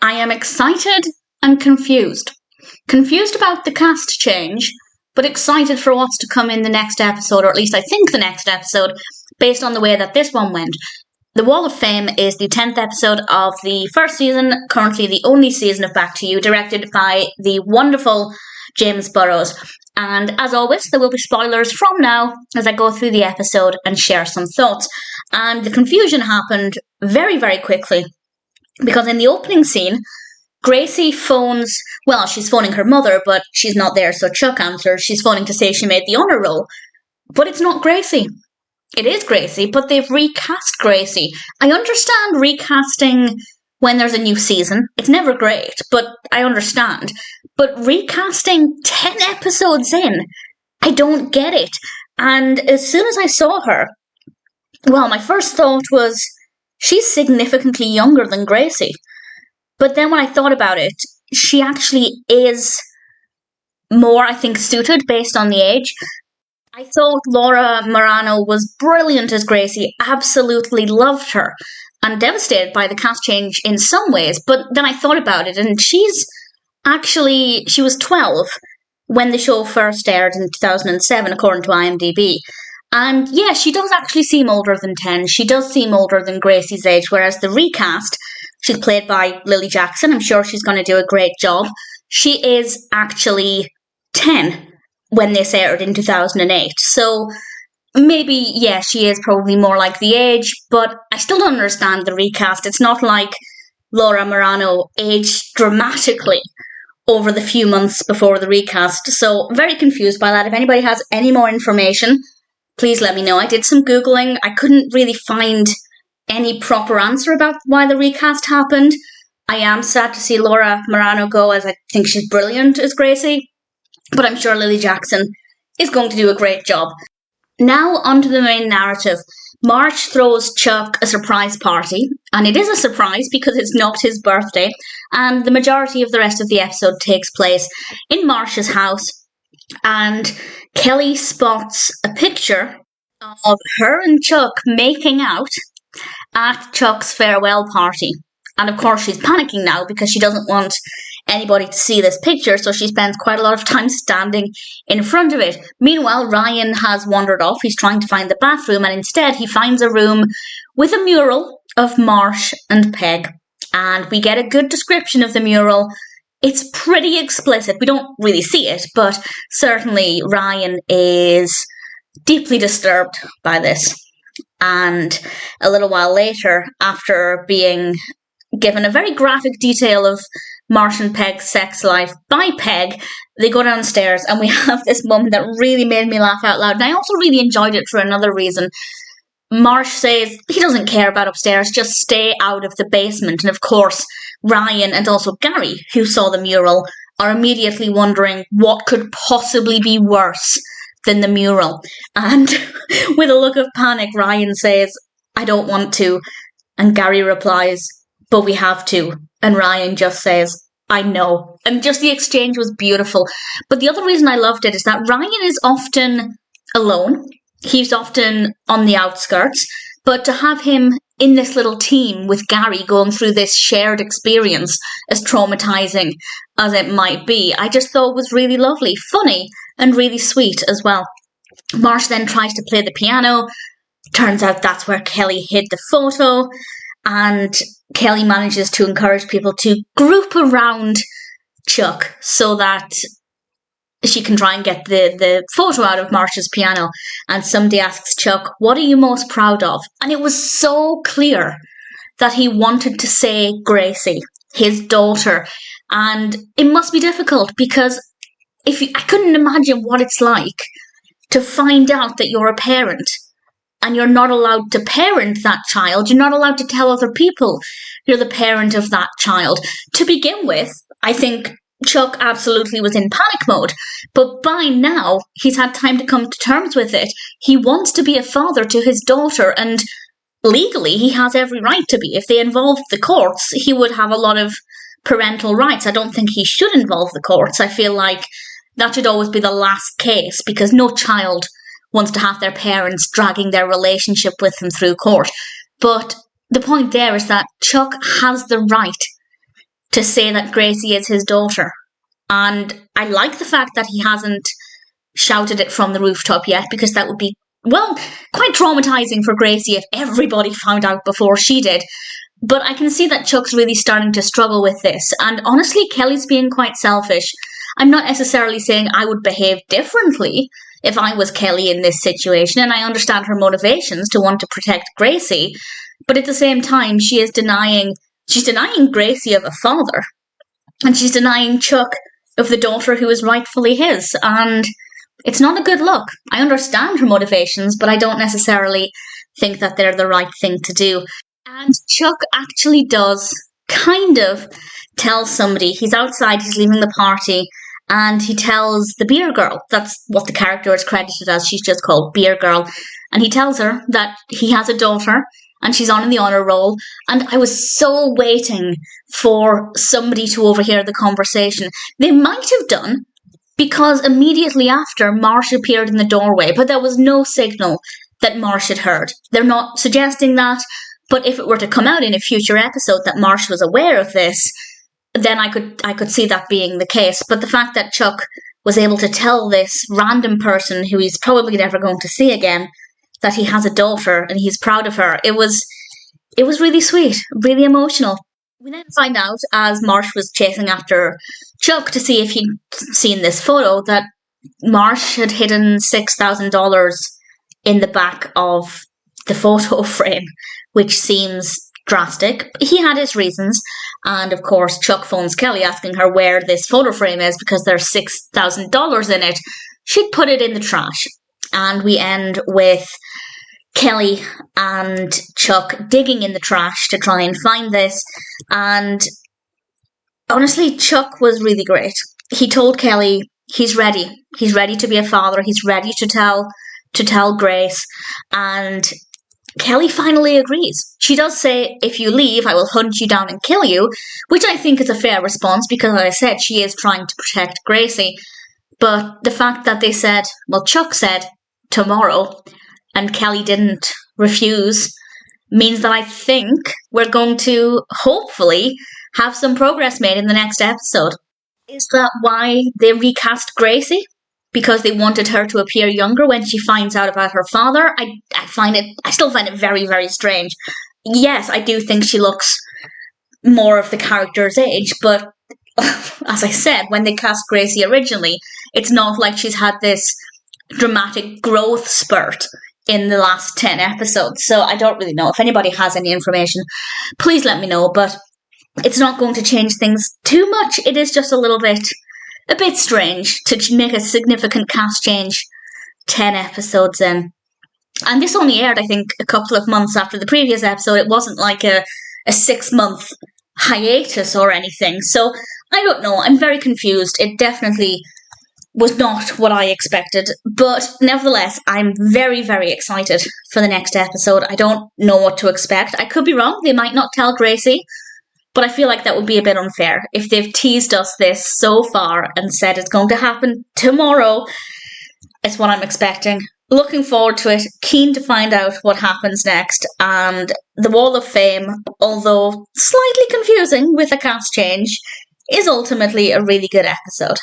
I am excited and confused. Confused about the cast change, but excited for what's to come in the next episode, or at least I think the next episode, based on the way that this one went. The Wall of Fame is the 10th episode of the first season, currently the only season of Back to You, directed by the wonderful James Burrows. And as always, there will be spoilers from now as I go through the episode and share some thoughts. And the confusion happened very, very quickly, because in the opening scene, Gracie phones, well, she's phoning her mother, but she's not there, so Chuck answers. She's phoning to say she made the honour roll. But it's not Gracie. It is Gracie, but they've recast Gracie. I understand recasting when there's a new season. It's never great, but I understand. But recasting 10 episodes in, I don't get it. And as soon as I saw her, well, my first thought was, she's significantly younger than Gracie. But then when I thought about it, she actually is more, I think, suited based on the age. I thought Laura Marano was brilliant as Gracie, absolutely loved her, and devastated by the cast change in some ways. But then I thought about it, and she was 12 when the show first aired in 2007, according to IMDb. And yeah, she does actually seem older than 10. She does seem older than Gracie's age, whereas the recast, she's played by Lily Jackson. I'm sure she's going to do a great job. She is actually 10 when this aired in 2008. So maybe, yeah, she is probably more like the age, but I still don't understand the recast. It's not like Laura Marano aged dramatically over the few months before the recast. So very confused by that. If anybody has any more information, please let me know. I did some Googling. I couldn't really find any proper answer about why the recast happened. I am sad to see Laura Marano go, as I think she's brilliant as Gracie, but I'm sure Lily Jackson is going to do a great job. Now onto the main narrative. Marsh throws Chuck a surprise party, and it is a surprise because it's not his birthday, and the majority of the rest of the episode takes place in Marsh's house, and Kelly spots a picture of her and Chuck making out at Chuck's farewell party. And of course she's panicking now because she doesn't want anybody to see this picture, so she spends quite a lot of time standing in front of it. Meanwhile, Ryan has wandered off. He's trying to find the bathroom, and instead he finds a room with a mural of Marsh and Peg. And we get a good description of the mural. It's pretty explicit. We don't really see it, but certainly Ryan is deeply disturbed by this. And a little while later, after being given a very graphic detail of Marsh and Peg's sex life by Peg, they go downstairs and we have this moment that really made me laugh out loud. And I also really enjoyed it for another reason. Marsh says he doesn't care about upstairs, just stay out of the basement. And of course, Ryan and also Gary, who saw the mural, are immediately wondering what could possibly be worse than the mural. And with a look of panic, Ryan says, I don't want to. And Gary replies, but we have to. And Ryan just says, I know. And just the exchange was beautiful. But the other reason I loved it is that Ryan is often alone. He's often on the outskirts. But to have him in this little team with Gary going through this shared experience, as traumatizing as it might be, I just thought was really lovely, funny, and really sweet as well. Marsh then tries to play the piano. Turns out that's where Kelly hid the photo. And Kelly manages to encourage people to group around Chuck so that she can try and get the photo out of Marsh's piano. And somebody asks Chuck, what are you most proud of? And it was so clear that he wanted to say Gracie, his daughter. And it must be difficult because I couldn't imagine what it's like to find out that you're a parent and you're not allowed to parent that child. You're not allowed to tell other people you're the parent of that child. To begin with, I think Chuck absolutely was in panic mode. But by now, he's had time to come to terms with it. He wants to be a father to his daughter, and legally, he has every right to be. If they involved the courts, he would have a lot of parental rights. I don't think he should involve the courts. I feel like that should always be the last case, because no child wants to have their parents dragging their relationship with them through court. But the point there is that Chuck has the right to say that Gracie is his daughter. And I like the fact that he hasn't shouted it from the rooftop yet, because that would be, well, quite traumatizing for Gracie if everybody found out before she did. But I can see that Chuck's really starting to struggle with this. And honestly, Kelly's being quite selfish. I'm not necessarily saying I would behave differently if I was Kelly in this situation, and I understand her motivations to want to protect Gracie. But at the same time, she's denying Gracie of a father. And she's denying Chuck of the daughter who is rightfully his. And it's not a good look. I understand her motivations, but I don't necessarily think that they're the right thing to do. And Chuck actually does kind of tell somebody. He's outside, he's leaving the party, and he tells the beer girl. That's what the character is credited as. She's just called Beer Girl. And he tells her that he has a daughter, and she's on in the honour roll. And I was so waiting for somebody to overhear the conversation. They might have done, because immediately after, Marsh appeared in the doorway, but there was no signal that Marsh had heard. They're not suggesting that, but if it were to come out in a future episode that Marsh was aware of this, then I could see that being the case. But the fact that Chuck was able to tell this random person who he's probably never going to see again that he has a daughter and he's proud of her, it was really sweet, really emotional. We then find out, as Marsh was chasing after Chuck to see if he'd seen this photo, that Marsh had hidden $6,000 in the back of the photo frame, which seems drastic. He had his reasons, and of course Chuck phones Kelly asking her where this photo frame is because there's $6,000 in it. She'd put it in the trash. And we end with Kelly and Chuck digging in the trash to try and find this. And honestly, Chuck was really great. He told Kelly he's ready. He's ready to be a father. He's ready to tell Grace. And Kelly finally agrees. She does say, if you leave, I will hunt you down and kill you, which I think is a fair response because, as I said, she is trying to protect Gracie. But the fact that they said, well, Chuck said tomorrow, and Kelly didn't refuse, means that I think we're going to hopefully have some progress made in the next episode. Is that why they recast Gracie? Because they wanted her to appear younger when she finds out about her father? I still find it very, very strange. Yes, I do think she looks more of the character's age, but as I said, when they cast Gracie originally, it's not like she's had this dramatic growth spurt in the last 10 episodes. So I don't really know. If anybody has any information, please let me know. But it's not going to change things too much. It is just a bit strange to make a significant cast change 10 episodes in. And this only aired, I think, a couple of months after the previous episode. It wasn't like a 6-month hiatus or anything. So I don't know. I'm very confused. It definitely was not what I expected. But nevertheless, I'm very, very excited for the next episode. I don't know what to expect. I could be wrong. They might not tell Gracie. But I feel like that would be a bit unfair. If they've teased us this so far and said it's going to happen tomorrow, it's what I'm expecting. Looking forward to it. Keen to find out what happens next. And the Wall of Fame, although slightly confusing with a cast change, is ultimately a really good episode.